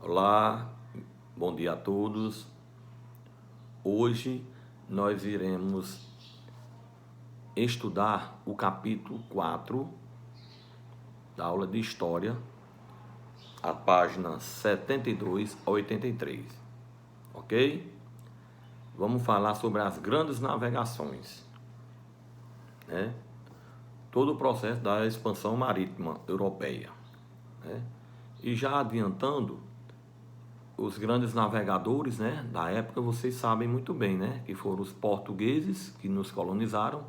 Olá, bom dia a todos. Hoje nós iremos estudar o capítulo 4 da aula de História, a página 72 a 83, ok? Vamos falar sobre as grandes navegações, né? Todo o processo da expansão marítima europeia, né? E já adiantando, os grandes navegadores, né, da época, vocês sabem muito bem, né, que foram os portugueses que nos colonizaram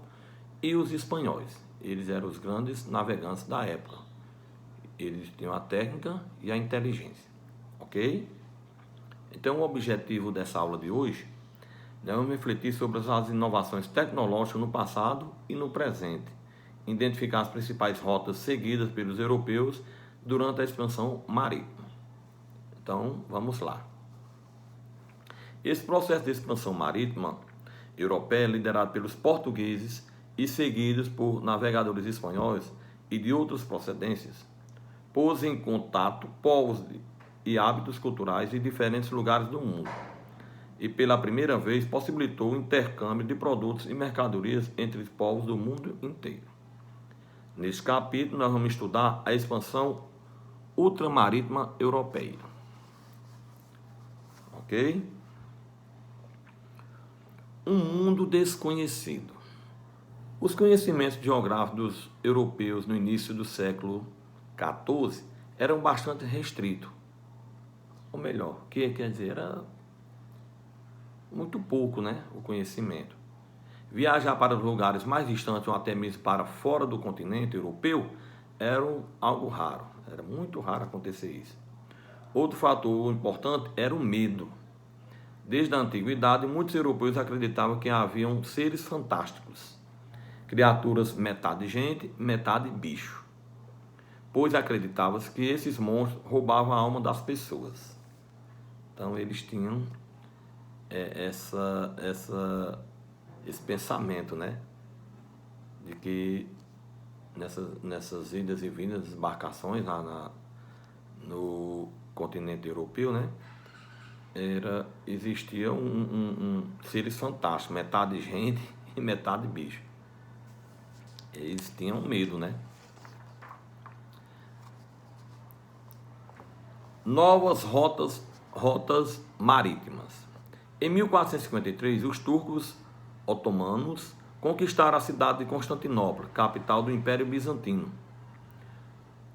e os espanhóis. Eles eram os grandes navegantes da época. Eles tinham a técnica e a inteligência, ok? Então, o objetivo dessa aula de hoje é vamos refletir sobre as inovações tecnológicas no passado e no presente, identificar as principais rotas seguidas pelos europeus durante a expansão marítima. Então, vamos lá. Esse processo de expansão marítima europeia é liderado pelos portugueses e seguidos por navegadores espanhóis e de outras procedências, pôs em contato povos e hábitos culturais de diferentes lugares do mundo e pela primeira vez possibilitou o intercâmbio de produtos e mercadorias entre os povos do mundo inteiro. Neste capítulo nós vamos estudar a expansão ultramarítima europeia. Ok? Um mundo desconhecido. Os conhecimentos geográficos dos europeus no início do século XIV eram bastante restritos. Ou melhor, que quer dizer, era muito pouco, né, o conhecimento. Viajar para os lugares mais distantes ou até mesmo para fora do continente europeu era algo raro. Era muito raro acontecer isso. Outro fator importante era o medo. Desde a antiguidade, muitos europeus acreditavam que haviam seres fantásticos, criaturas metade gente, metade bicho, pois acreditavam que esses monstros roubavam a alma das pessoas. Então eles tinham esse pensamento, né, de que nessas idas e vindas, embarcações no continente europeu, né, existia seres fantásticos, metade gente e metade bicho. Eles tinham medo, né? Novas rotas marítimas. Em 1453, os turcos otomanos conquistaram a cidade de Constantinopla, capital do Império Bizantino.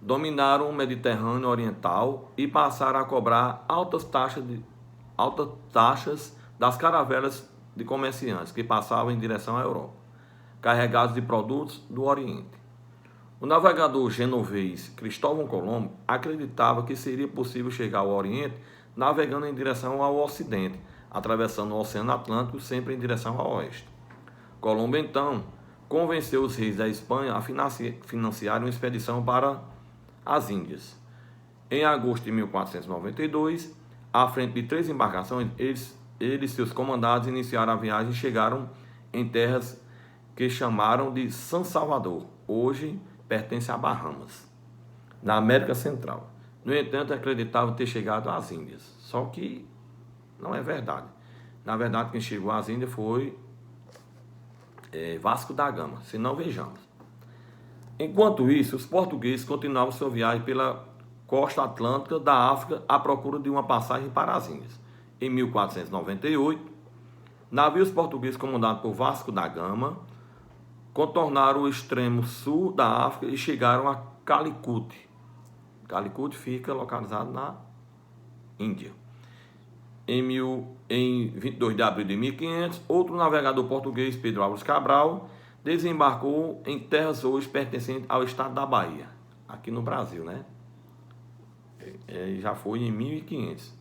Dominaram o Mediterrâneo Oriental e passaram a cobrar altas taxas das caravelas de comerciantes que passavam em direção à Europa, carregados de produtos do Oriente. O navegador genovês Cristóvão Colombo acreditava que seria possível chegar ao Oriente navegando em direção ao Ocidente, atravessando o Oceano Atlântico sempre em direção ao Oeste. Colombo, então, convenceu os reis da Espanha a financiar uma expedição para as Índias. Em agosto de 1492, à frente de 3 embarcações, eles e seus comandados iniciaram a viagem e chegaram em terras que chamaram de San Salvador, hoje pertence a Bahamas, na América Central. No entanto, acreditavam ter chegado às Índias, só que não é verdade. Na verdade, quem chegou às Índias foi Vasco da Gama, se não vejamos. Enquanto isso, os portugueses continuavam sua viagem pela costa atlântica da África à procura de uma passagem para as Índias. Em 1498, navios portugueses comandados por Vasco da Gama contornaram o extremo sul da África e chegaram a Calicut. Calicut fica localizado na Índia. Em 22 de abril de 1500, outro navegador português, Pedro Álvares Cabral, desembarcou em terras hoje pertencentes ao estado da Bahia, aqui no Brasil, né? Já foi em 1500.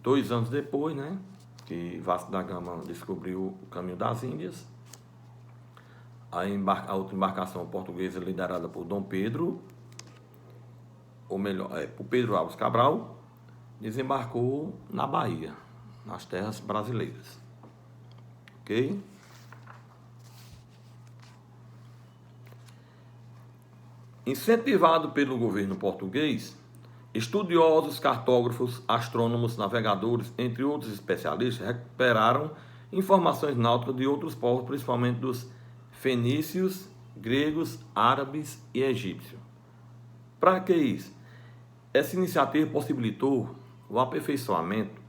2 anos depois, né, que Vasco da Gama descobriu o caminho das Índias, a outra embarcação portuguesa liderada por Dom Pedro, ou melhor, por Pedro Álvares Cabral, desembarcou na Bahia, nas terras brasileiras. Ok? Incentivado pelo governo português, Estudiosos, cartógrafos, astrônomos, navegadores, entre outros especialistas, recuperaram informações náuticas de outros povos, principalmente dos fenícios, gregos, árabes e egípcios. Para que isso? Essa iniciativa possibilitou o aperfeiçoamento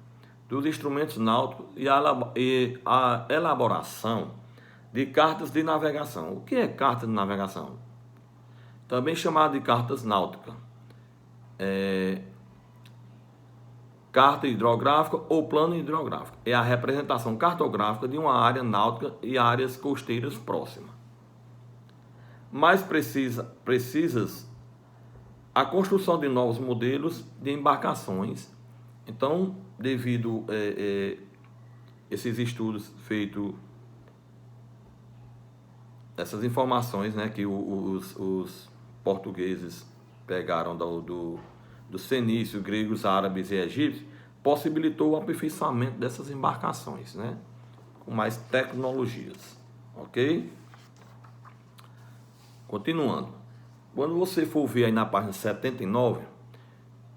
dos instrumentos náuticos e a elaboração de cartas de navegação. O que é carta de navegação? Também chamada de cartas náuticas. Carta hidrográfica ou plano hidrográfico. É a representação cartográfica de uma área náutica e áreas costeiras próximas. Mais precisas a construção de novos modelos de embarcações. Então, devido esses estudos feitos, essas informações, né, que os portugueses pegaram dos fenícios, gregos, árabes e egípcios, possibilitou o aperfeiçoamento dessas embarcações, né, com mais tecnologias, ok? Continuando, quando você for ver aí na página 79,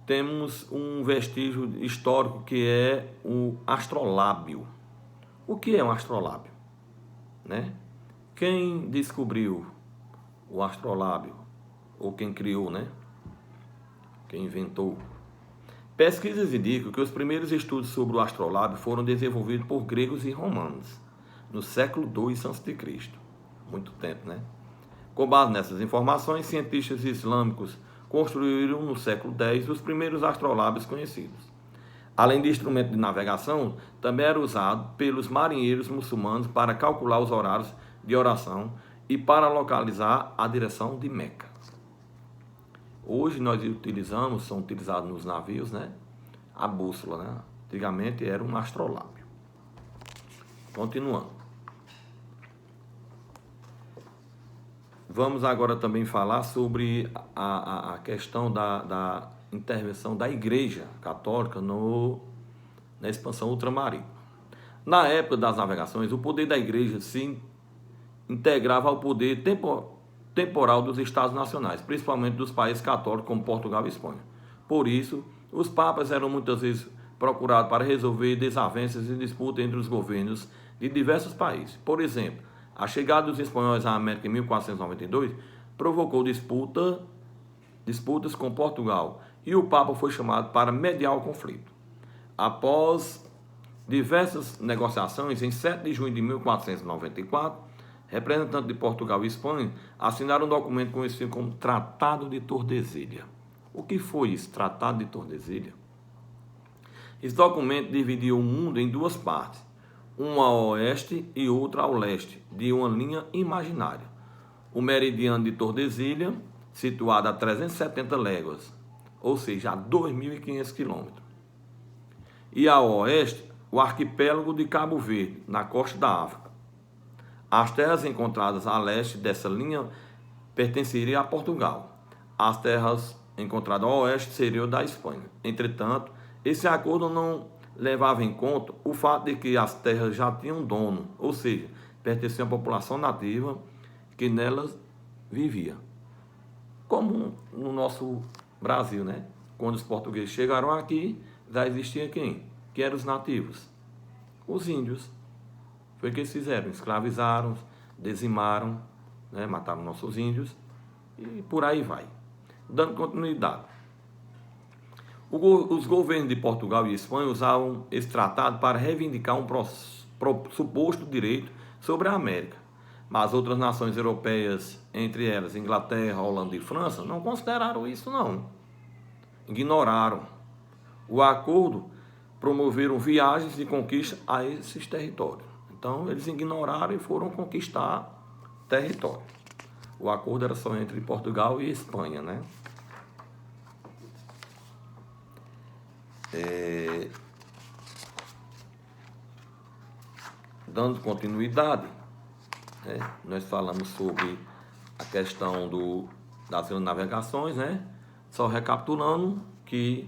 temos um vestígio histórico que é o astrolábio. O que é um astrolábio? Né? Quem descobriu o astrolábio? Ou quem criou, né? Quem inventou? Pesquisas indicam que os primeiros estudos sobre o astrolábio foram desenvolvidos por gregos e romanos, no século II a.C. Muito tempo, né? Com base nessas informações, cientistas islâmicos construíram no século X os primeiros astrolábios conhecidos. Além de instrumento de navegação, também era usado pelos marinheiros muçulmanos para calcular os horários de oração e para localizar a direção de Meca. Hoje nós são utilizados nos navios, né? A bússola, né? Antigamente era um astrolábio. Continuando. Vamos agora também falar sobre a questão da intervenção da Igreja Católica na expansão ultramarina. Na época das navegações, o poder da Igreja se integrava ao poder temporal dos Estados nacionais, principalmente dos países católicos como Portugal e Espanha. Por isso, os papas eram muitas vezes procurados para resolver desavenças e disputas entre os governos de diversos países. Por exemplo, a chegada dos espanhóis à América em 1492 provocou disputas com Portugal e o Papa foi chamado para mediar o conflito. Após diversas negociações, em 7 de junho de 1494, representantes de Portugal e Espanha assinaram um documento conhecido como Tratado de Tordesilhas. O que foi esse Tratado de Tordesilhas? Esse documento dividiu o mundo em duas partes, uma ao oeste e outra ao leste, de uma linha imaginária. O meridiano de Tordesilhas, situado a 370 léguas, ou seja, a 2.500 quilômetros. E ao oeste, o arquipélago de Cabo Verde, na costa da África. As terras encontradas a leste dessa linha pertenceriam a Portugal. As terras encontradas ao oeste seriam da Espanha. Entretanto, esse acordo não levava em conta o fato de que as terras já tinham dono, ou seja, pertenciam à população nativa que nelas vivia. Como no nosso Brasil, né? Quando os portugueses chegaram aqui, já existia quem? Que eram os nativos? Os índios. Foi o que eles fizeram, escravizaram, dizimaram, né? Mataram nossos índios e por aí vai. Dando continuidade. Os governos de Portugal e Espanha usavam esse tratado para reivindicar um suposto direito sobre a América. Mas outras nações europeias, entre elas Inglaterra, Holanda e França, não consideraram isso não. Ignoraram. O acordo promoveram viagens de conquista a esses territórios. Então eles ignoraram e foram conquistar território. O acordo era só entre Portugal e Espanha, né? Dando continuidade, né, nós falamos sobre a questão das grandes navegações, né? Só recapitulando que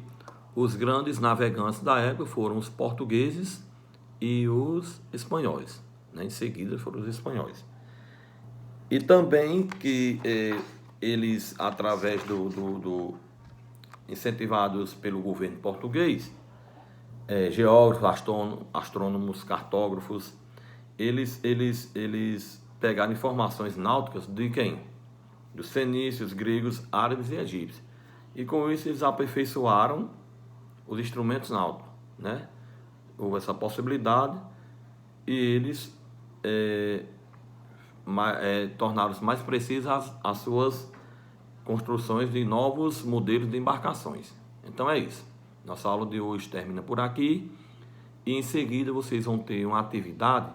os grandes navegantes da época foram os portugueses e os espanhóis, né? Em seguida foram os espanhóis. E também que eles, através incentivados pelo governo português, geógrafos, astrônomos, cartógrafos, eles pegaram informações náuticas de quem? Dos fenícios, gregos, árabes e egípcios. E com isso eles aperfeiçoaram os instrumentos náuticos, né? Houve essa possibilidade e eles tornaram mais precisas as suas construções de novos modelos de embarcações. Então é isso. Nossa aula de hoje termina por aqui e em seguida vocês vão ter uma atividade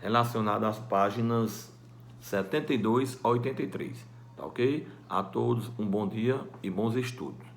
relacionada às páginas 72 a 83. Tá ok? A todos um bom dia e bons estudos.